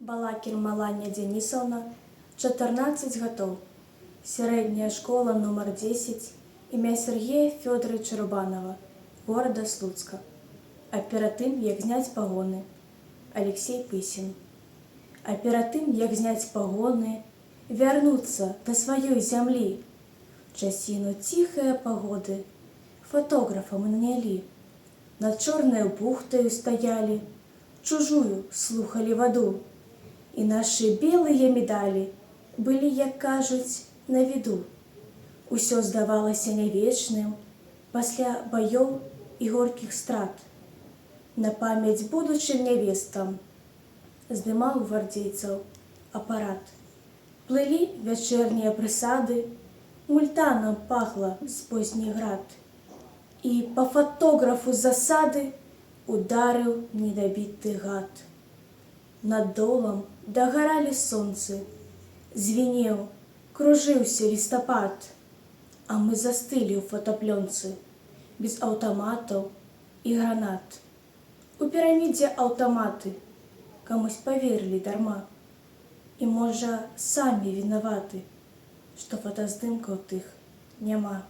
Балакін Маланья Денисовна, 14 гадоў. Сярэдняя школа нумар 10 імя Сергея Фёдоровича Рубанова, горада Слуцка. А перад тым, як зняць пагоны, Алексей Пысін. А перад тым, як зняць пагоны, вярнуцца да сваёй зямлі. Часіну ціхае пагоды фотографам нанялі. Над чорнаю бухтаю стаялі, чужую слухалі ваду. І нашы белыя медалі былі, як кажуць, на віду. Усё здавалася нявечным пасля баёў і горкіх страт. На памяць будучым нявестам здымаў гвардзейцаў апарат. Плылі вячэрнія прысады, мультанам пахла з позніх град. І па фатографу засады ударыў недабіты гад. Над долам дагаралі сонцы, звінеў, кружыўся лістапад, а мы застылі ў фотаплёнцы, без аўтаматаў і гранат. У пірамідзе аўтаматы камусь паверылі дарма. І, можа, самі вінаваты, што фотаздымкаў тых няма.